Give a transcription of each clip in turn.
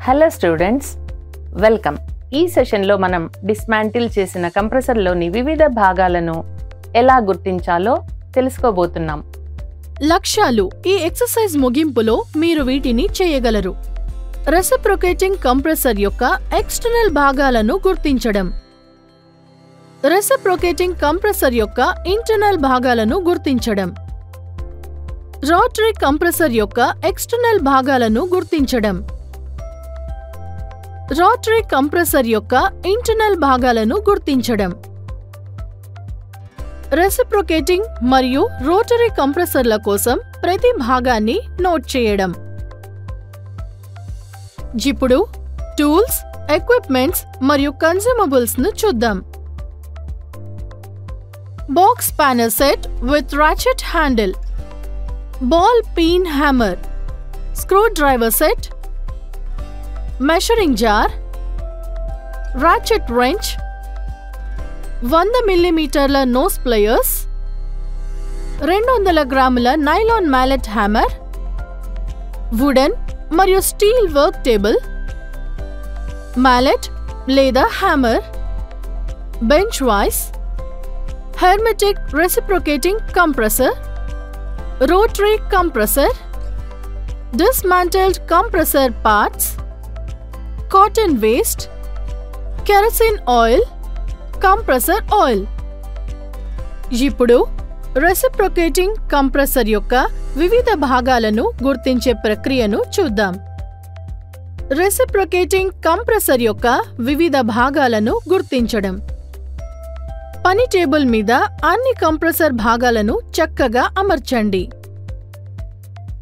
Hello students, welcome. ఈ సెషన్లో మనం డిస్మాంటిల్ చేసిన కంప్రెసర్లోని వివిధ భాగాలను ఎలా గుర్తించాలో తెలుసుకోబోతున్నాం. లక్ష్యాలు. ఈ ఎక్సర్సైజ్ ముగింపులో మీరు వీటిని చేయగలరు. రెసిప్రొకేటింగ్ కంప్రెసర్ యొక్క ఎక్స్టర్నల్ భాగాలను గుర్తించడం. రెసిప్రొకేటింగ్ కంప్రెసర్ యొక్క ఇంటర్నల్ భాగాలను గుర్తించడం. రోటరీ కంప్రెసర్ యొక్క ఎక్స్టర్నల్ భాగాలను గుర్తించడం. రోటరీ కంప్రెసర్ యొక్క ఇంటర్నల్ భాగాలను గుర్తించడం. రెసిప్రొకేటింగ్ మరియు రోటరీ కంప్రెసర్ల కోసం ప్రతి భాగాన్ని నోట్ చేయడం. ఇప్పుడు టూల్స్, ఎక్విప్మెంట్స్ మరియు కన్జ్యూమబుల్స్ ను చూద్దాం. Box spanner set with ratchet handle, ball peen hammer, screwdriver set, measuring jar, ratchet wrench, 100 మిల్లీమీటర్ల నోస్ ప్లేయర్స్, 200 గ్రాముల నైలాన్ మ్యాలెట్ హ్యామర్, వుడెన్ మరియు స్టీల్ వర్క్ టేబుల్, మ్యాలెట్ లేదా hammer, bench vice, hermetic reciprocating compressor, rotary compressor, dismantled compressor parts, cotton waste, kerosene oil, compressor oil. ఇప్పుడు reciprocating compressor యొక్క వివిధ భాగాలను గుర్తించే ప్రక్రియను చూద్దాం. రెసిప్రొకేటింగ్ కంప్రెసర్ యొక్క వివిధ భాగాలను గుర్తించడం. పని టేబుల్ మీద అన్ని కంప్రెసర్ భాగాలను చక్కగా అమర్చండి.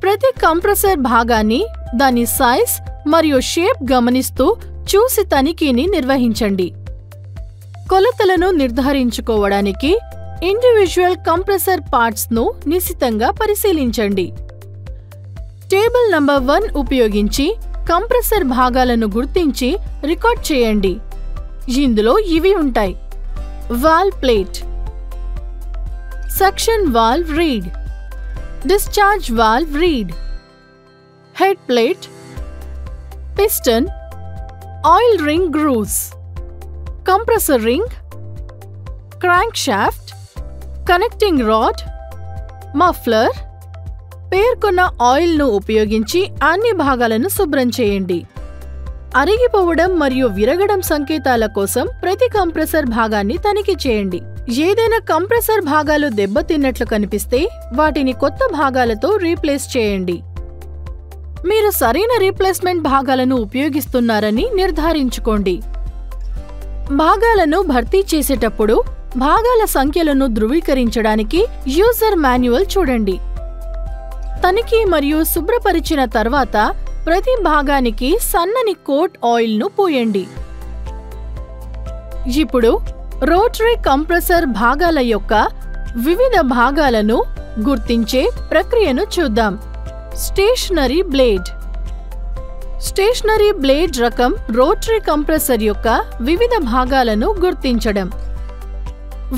ప్రతి కంప్రెసర్ భాగాన్ని దాని సైజ్ మరియు షేప్ గమనిస్తూ చూసి తనిఖీని నిర్వహించండి. కొలతలను నిర్ధారించుకోవడానికి ఇండివిజువల్ కంప్రెసర్ పార్ట్స్ ను నిశితంగా పరిశీలించండి. టేబుల్ నంబర్ 1 ఉపయోగించి కంప్రెసర్ భాగాలను గుర్తించి రికార్డ్ చేయండి. ఇందులో ఇవి ఉంటాయి: valve plate, suction valve reed, discharge valve reed, head plate, piston, oil ring grooves, compressor ring, crank shaft, connecting rod, muffler. పేర్కొన్న ఆయిల్ను ఉపయోగించి అన్ని భాగాలను శుభ్రం చేయండి. అరిగిపోవడం మరియు విరగడం సంకేతాల కోసం ప్రతి కంప్రెసర్ భాగాన్ని తనిఖీ చేయండి. ఏదైనా కంప్రెసర్ భాగాలు దెబ్బతిన్నట్లు కనిపిస్తే వాటిని కొత్త భాగాలతో రీప్లేస్ చేయండి. మీరు సరైన రీప్లేస్మెంట్ భాగాలను ఉపయోగిస్తున్నారని నిర్ధారించుకోండి. భాగాలను భర్తీ చేసేటప్పుడు భాగాల సంఖ్యలను ధృవీకరించడానికి యూజర్ మాన్యువల్ చూడండి. తనిఖీ మరియు శుభ్రపరిచిన తర్వాత ప్రతి భాగానికి సన్నని కోట్ ఆయిల్ను పూయండి. ఇప్పుడు రోటరీ కంప్రెసర్ భాగాల యొక్క వివిధ భాగాలను గుర్తించే ప్రక్రియను చూద్దాం. Stationary blade. స్టేషనరీ బ్లేడ్ రకం రోటరీ కంప్రెసర్ యొక్క వివిధ భాగాలను గుర్తించడం.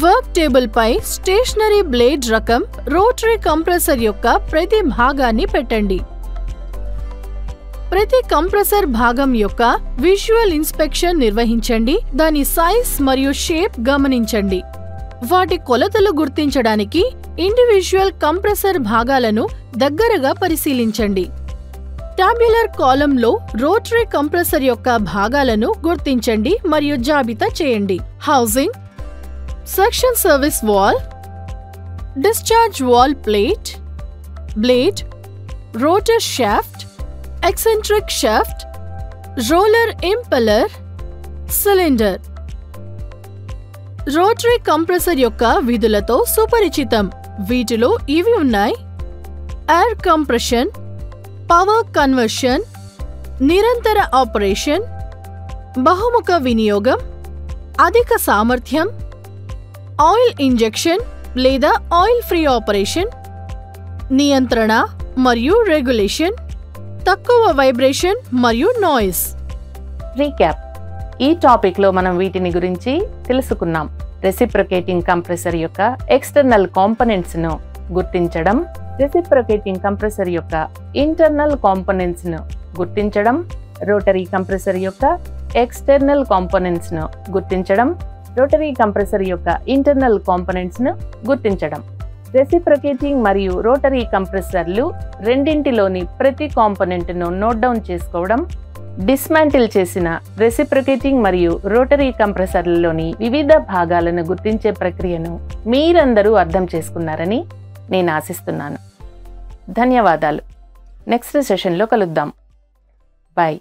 వర్క్ టేబుల్ పై స్టేషనరీ బ్లేడ్ రకం రోటరీ కంప్రెసర్ యొక్క ప్రతి భాగాన్ని పెట్టండి. ప్రతి కంప్రెసర్ భాగం యొక్క విజువల్ ఇన్స్పెక్షన్ నిర్వహించండి. దాని సైజ్ మరియు షేప్ గమనించండి. వాటి కొలతలు గుర్తించడానికి ఇండివిజువల్ కంప్రెసర్ భాగాలను దగ్గరగా పరిశీలించండి. టాబ్యులర్ కాలంలో రోటరీ కంప్రెసర్ యొక్క భాగాలను గుర్తించండి మరియు జాబితా చేయండి. Housing, section service wall, discharge wall plate, blade, rotor shaft, eccentric shaft, roller impeller, cylinder. Rotary compressor యొక్క విధులతో సుపరిచితం. వీటిలో ఇవి ఉన్నాయి: ఎయిర్ కంప్రెషన్, పవర్ కన్వర్షన్, నిరంతర ఆపరేషన్, బహుముఖ వినియోగం, అధిక సామర్థ్యం, ఆయిల్ ఇంజెక్షన్ లేదా ఆయిల్ ఫ్రీ ఆపరేషన్, నియంత్రణ మరియు రెగ్యులేషన్, తక్కువ వైబ్రేషన్ మరియు నాయిస్. రీక్యాప్. ఈ టాపిక్లో మనం వీటిని గురించి తెలుసుకున్నాం. రెసిప్రొకేటింగ్ కంప్రెసర్ యొక్క ఎక్స్టర్నల్ కాంపోనెంట్స్ ను గుర్తించడం, రెసిప్రొకేటింగ్ కంప్రెసర్ యొక్క ఇంటర్నల్ కాంపోనెంట్స్ ను గుర్తించడం, రోటరీ కంప్రెసర్ యొక్క ఎక్స్టర్నల్ కాంపోనెంట్స్ను గుర్తించడం, రోటరీ కంప్రెసర్ యొక్క ఇంటర్నల్ కాంపోనెంట్స్ను గుర్తించడం. రెసిప్రొకేటింగ్ మరియు రోటరీ కంప్రెసర్లు రెండింటిలోని ప్రతి కాంపోనెంట్ను నోట్ డౌన్ చేసుకోవడం, డిస్మాంటిల్ చేసిన రెసిప్రొకేటింగ్ మరియు రోటరీ కంప్రెసర్లలోని వివిధ భాగాలను గుర్తించే ప్రక్రియను మీరందరూ అర్థం చేసుకున్నారని నేను ఆశిస్తున్నాను. ధన్యవాదాలు. నెక్స్ట్ సెషన్లో కలుద్దాం. బాయ్.